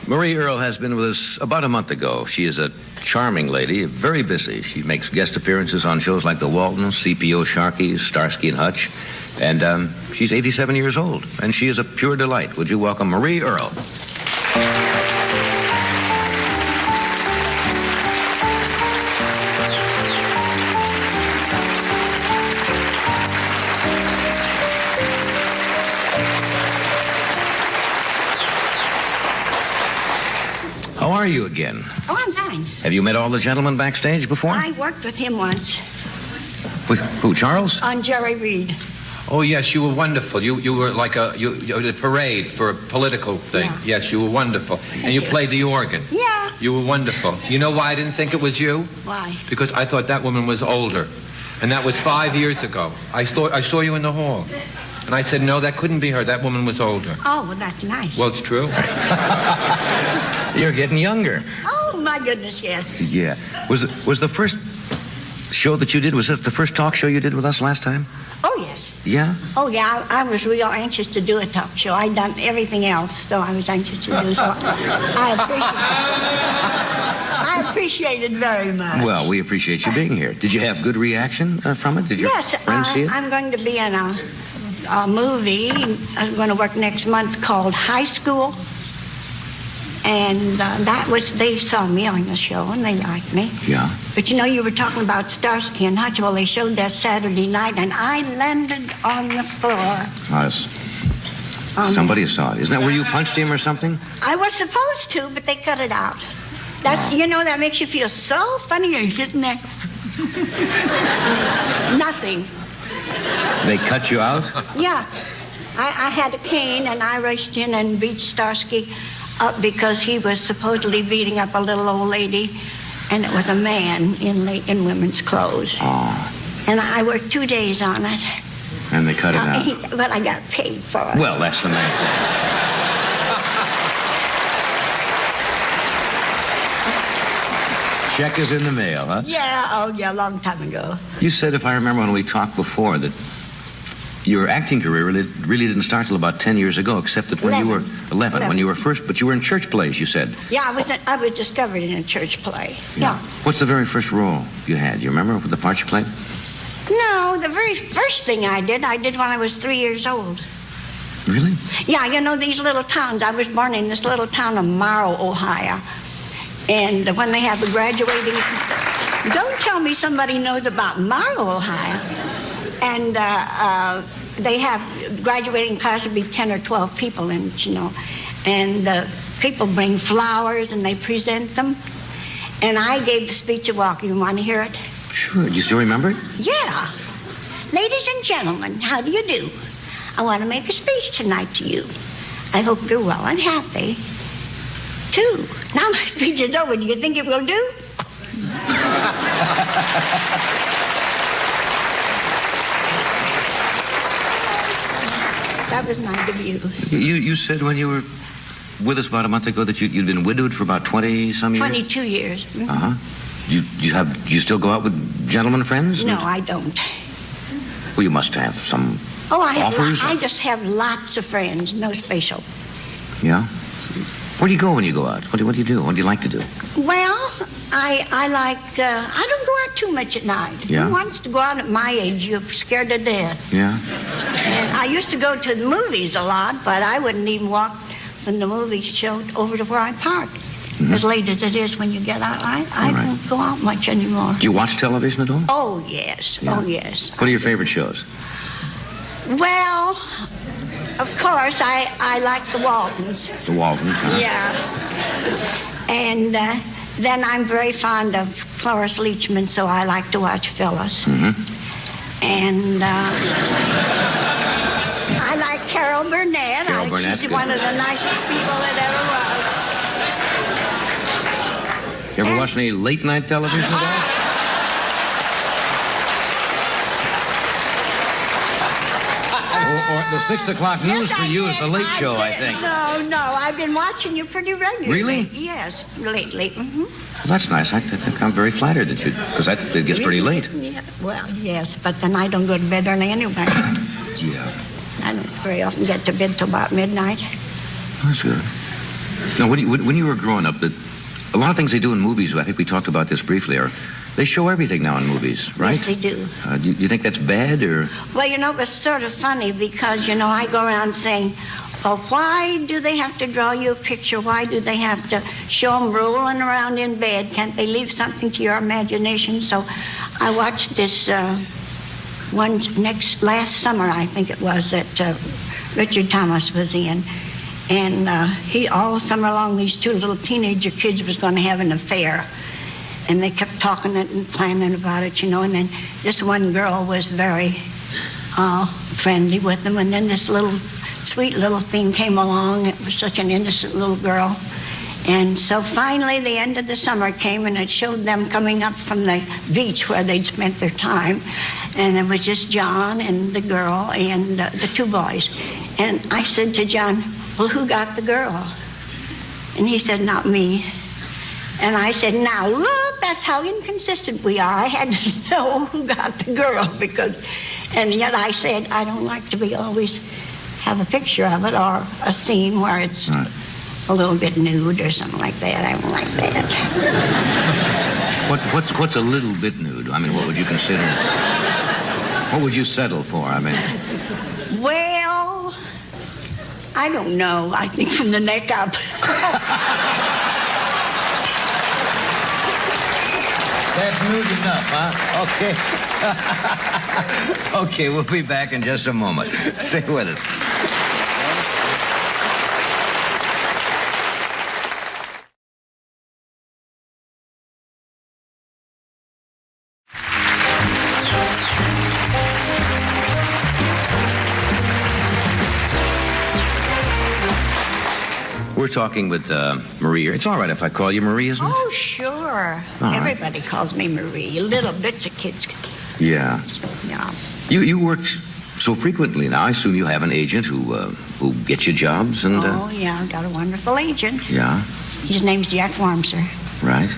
Marie Earle has been with us about a month ago. She is a charming lady, very busy. She makes guest appearances on shows like The Waltons, CPO Sharkies, Starsky and Hutch. And she's 87 years old, and she is a pure delight. Would you welcome Marie Earle? How are you again? Oh, I'm fine. Have you met all the gentlemen backstage before? I worked with him once. Who, Charles? On Jerry Reed. Oh, yes, you were wonderful. You were like you a parade for a political thing. Yeah. Yes, you were wonderful. And you played the organ. Yeah. You were wonderful. You know why I didn't think it was you? Why? Because I thought that woman was older. And that was 5 years ago. I saw you in the hall. And I said, no, that couldn't be her. That woman was older. Oh, well, that's nice. Well, it's true. You're getting younger. Oh, my goodness, yes. Yeah. Was the first show that you did, was it the first talk show you did with us last time? Oh, yes. Yeah? Oh, yeah, I was real anxious to do a talk show. I'd done everything else, so I was anxious to do so. I appreciate it very much. Well, we appreciate you being here. Did you have good reaction from it? Did your friends see it? I'm going to be in a movie. I'm going to work next month called High School. And they saw me on the show, and they liked me. Yeah. But you know, you were talking about Starsky and Hutch. Well, they showed that Saturday night, and I landed on the floor. Yes. Somebody saw it. Isn't that where you punched him or something? I was supposed to, but they cut it out. That's, you know, that makes you feel so funny. You're sitting there. Nothing. They cut you out? Yeah. I had a cane, and I rushed in and beat Starsky up because he was supposedly beating up a little old lady, and it was a man in women's clothes. Oh. And I worked 2 days on it. And they cut it out. But I got paid for it. Well, that's the main thing. Check is in the mail, huh? Yeah, oh yeah, a long time ago. You said, if I remember when we talked before, that your acting career really didn't start till about 10 years ago, except that when 11. you were 11, when you were first, but you were in church plays, you said. Yeah, I was discovered in a church play. Yeah. What's the very first role you had? You remember the part you played? No, the very first thing I did when I was 3 years old. Really? Yeah, you know, these little towns. I was born in this little town of Morrow, Ohio. And when they have the graduating... Don't tell me somebody knows about Morrow, Ohio. And they have graduating class would be 10 or 12 people in it, you know. And people bring flowers and they present them. And I gave the speech of welcome. You want to hear it? Sure. Do you still remember it? Yeah. Ladies and gentlemen, how do you do? I want to make a speech tonight to you. I hope you're well and happy. Too. Now my speech is over. Do you think it will do? That was nice of you. You said when you were with us about a month ago that you'd been widowed for about 20-some years? 22 years. Mm-hmm. Uh-huh. Do you still go out with gentlemen friends? No, I don't. Well, you must have some offers. I just have lots of friends, no special. Yeah? Where do you go when you go out? What do you do? What do you like to do? Well, I don't go out too much at night. Yeah? Who wants to go out at my age? You're scared to death. Yeah? And I used to go to the movies a lot, but I wouldn't even walk from the movies show over to where I park. Mm-hmm. As late as it is when you get out, I don't go out much anymore. Do you watch television at all? Oh, yes. Yeah. Oh, yes. What are your favorite shows? Well, of course, I like the Waltons. The Waltons, huh? Yeah. And then I'm very fond of Cloris Leachman, so I like to watch Phyllis. Mm-hmm. And I like Carol Burnett. She's one of the nicest people that ever was. You ever watch any late-night television at all? Or the 6 o'clock news for you is the late show, I think. No, I've been watching you pretty regularly. Really? Yes, lately. Mm-hmm. Well, that's nice. I think I'm very flattered that you, because it gets pretty late. Yeah, well, yes, but then I don't go to bed early anyway. Yeah. I don't very often get to bed till about midnight. That's good. Now, when you were growing up, a lot of things they do in movies, I think we talked about this briefly, they show everything now in movies, right? Yes, they do. Do you think that's bad, or? Well, you know, it was sort of funny because, you know, I go around saying, well, why do they have to draw you a picture? Why do they have to show them rolling around in bed? Can't they leave something to your imagination? So I watched this last summer, I think it was, that Richard Thomas was in. And he, all summer long, these two little teenager kids was going to have an affair. And they kept talking it and planning about it, you know. And then this one girl was very friendly with them. And then this little sweet little thing came along. It was such an innocent little girl. And so finally the end of the summer came, and it showed them coming up from the beach where they'd spent their time. And it was just John and the girl and the two boys. And I said to John, well, who got the girl? And he said, not me. And I said, now look, that's how inconsistent we are. I had to know who got the girl and yet I said, I don't like to always have a picture of it or a scene where it's a little bit nude or something like that. I don't like that. What's a little bit nude? I mean, what would you consider? What would you settle for? I mean. Well, I don't know. I think from the neck up. That's nude enough, huh? Okay. Okay, we'll be back in just a moment. Stay with us. We're talking with Marie. It's all right if I call you Marie, isn't it? Oh, sure. Everybody calls me Marie. Little bits of kids. Yeah. Yeah. You work so frequently now. I assume you have an agent who gets you jobs and. Oh yeah, I've got a wonderful agent. Yeah. His name's Jack Wormser. Right.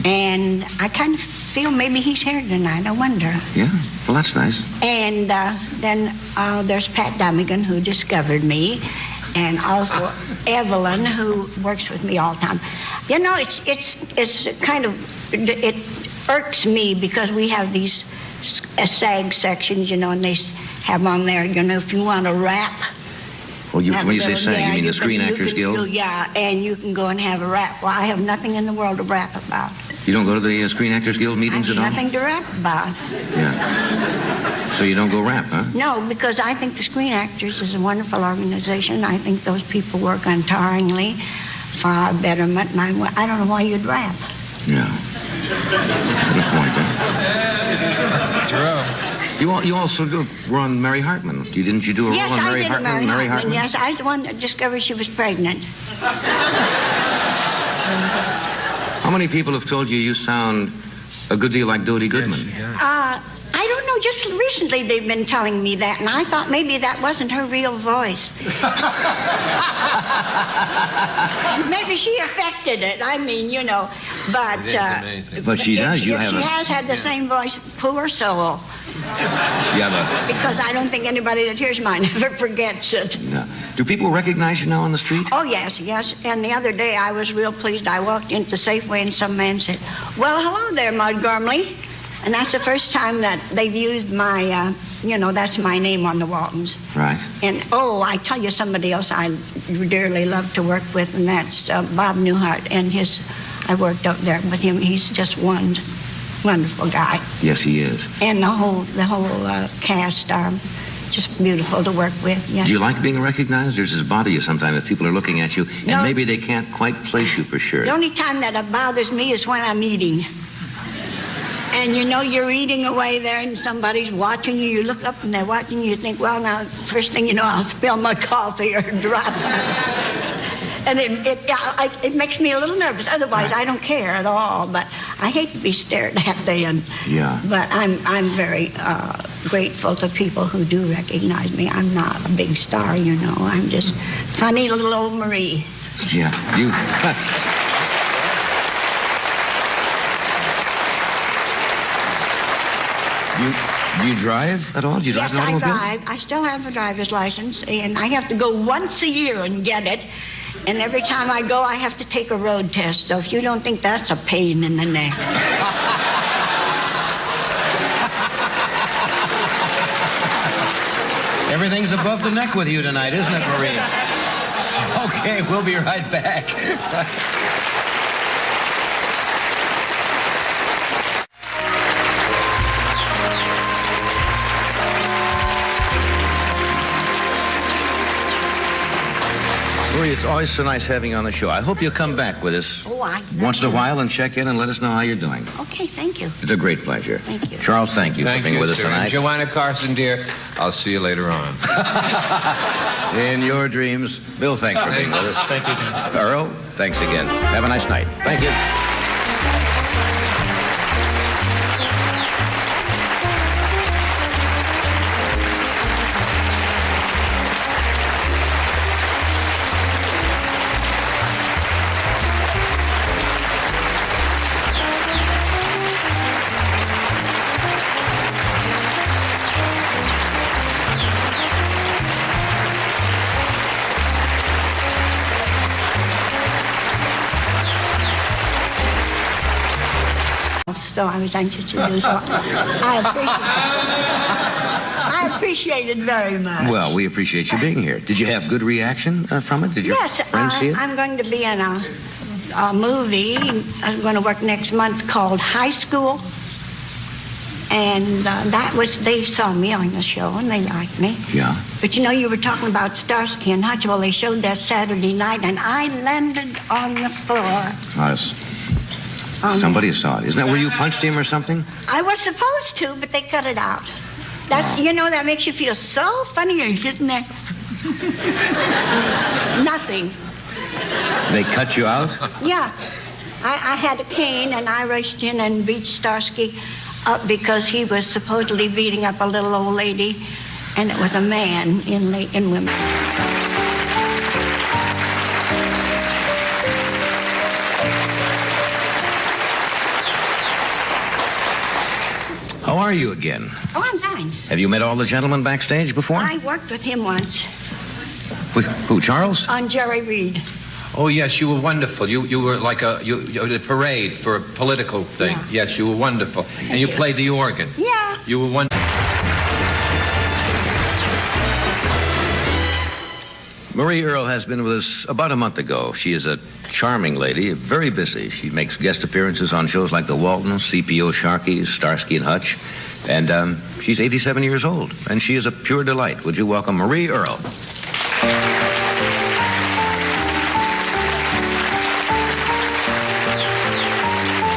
And I kind of feel maybe he's here tonight. I wonder. Yeah. Well, that's nice. And then there's Pat Dummigan, who discovered me. And also Evelyn, who works with me all the time. You know, it's kind of, it irks me because we have these SAG sections, you know, and they have on there, you know, if you want to rap. Well, when you say SAG, you mean the Screen Actors Guild? Yeah, and you can go and have a rap. Well, I have nothing in the world to rap about. You don't go to the Screen Actors Guild meetings at all? Nothing to rap about. Yeah. So you don't go rap, huh? No, because I think the Screen Actors is a wonderful organization. I think those people work untiringly for our betterment, and I don't know why you'd rap. Yeah. Good point, huh? True. You also were on Mary Hartman. Didn't you do a role on Mary Hartman? Mary Hartman. Yes, I was the one that discovered she was pregnant. How many people have told you sound a good deal like Dodie Goodman? I don't know. Just recently they've been telling me that, and I thought maybe that wasn't her real voice. Maybe she affected it. I mean, you know, but she does. She has had the same voice. Poor soul. Yeah, because I don't think anybody that hears mine ever forgets it. Yeah. Do people recognize you now on the street? Oh, yes. And the other day I was real pleased. I walked into Safeway and some man said, well, hello there, Maud Gormley. And that's the first time that they've used my, that's my name on the Waltons. Right. And, I tell you somebody else I dearly love to work with, and that's Bob Newhart. And I worked up there with him. He's just one wonderful guy. Yes, he is. And the whole cast are just beautiful to work with. Yes. Do you like being recognized, or does it bother you sometimes if people are looking at you and maybe they can't quite place you for sure? The only time that it bothers me is when I'm eating. And you're eating away there and somebody's watching you. You look up and they're watching you. You think, well, now, first thing you know, I'll spill my coffee or drop it. And it makes me a little nervous. Otherwise, I don't care at all. But I hate to be stared at then. Yeah. But I'm very grateful to people who do recognize me. I'm not a big star, I'm just funny little old Marie. Yeah. Do you drive at all? Do you drive an automobile? Yes, I drive. I still have a driver's license, and I have to go once a year and get it. And every time I go, I have to take a road test. So if you don't think that's a pain in the neck. Everything's above the neck with you tonight, isn't it, Marie? Okay, we'll be right back. Marie, it's always so nice having you on the show. I hope you'll come back with us once in a while and check in and let us know how you're doing. Okay, thank you. It's a great pleasure. Thank you. Charles, thank you for being with us tonight. And Joanna Carson, dear, I'll see you later on. In your dreams. Bill, thanks for being with us. Thank you. Earl, thanks again. Have a nice night. Thank you. So I was anxious to do so. I appreciate it very much. Well, we appreciate you being here. Did you have good reaction from it? Did your friends see it? I'm going to be in a movie. I'm going to work next month called High School. And they saw me on the show and they liked me. Yeah. But you know, you were talking about Starsky and Hutch. Well, they showed that Saturday night and I landed on the floor. Yes. Somebody saw it. Isn't that where you punched him or something? I was supposed to, but they cut it out. That's, you know, that makes you feel so funny. You're sitting there. Nothing. They cut you out? Yeah. I had a cane and I rushed in and beat Starsky up because he was supposedly beating up a little old lady, and it was a man in women. How are you again? Oh, I'm fine. Have you met all the gentlemen backstage before? I worked with him once. Who, Charles? On Jerry Reed. Oh, yes, you were wonderful. You were like you had a parade for a political thing. Yeah. Yes, you were wonderful. And you played the organ. Yeah. You were wonderful. Marie Earle has been with us about a month ago. She is a charming lady, very busy. She makes guest appearances on shows like The Waltons, CPO Sharkey, Starsky and Hutch. And she's 87 years old, and she is a pure delight. Would you welcome Marie Earle?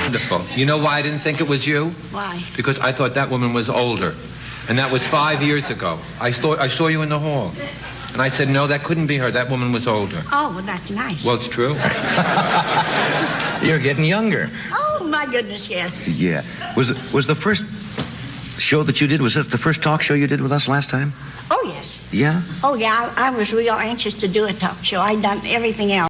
Wonderful. You know why I didn't think it was you? Why? Because I thought that woman was older. And that was 5 years ago. I saw you in the hall. And I said, no, that couldn't be her. That woman was older. Oh, well, that's nice. Well, it's true. You're getting younger. Oh, my goodness, yes. Yeah. Was the first show that you did, was it the first talk show you did with us last time? Oh, yes. Yeah? Oh, yeah, I was real anxious to do a talk show. I'd done everything else.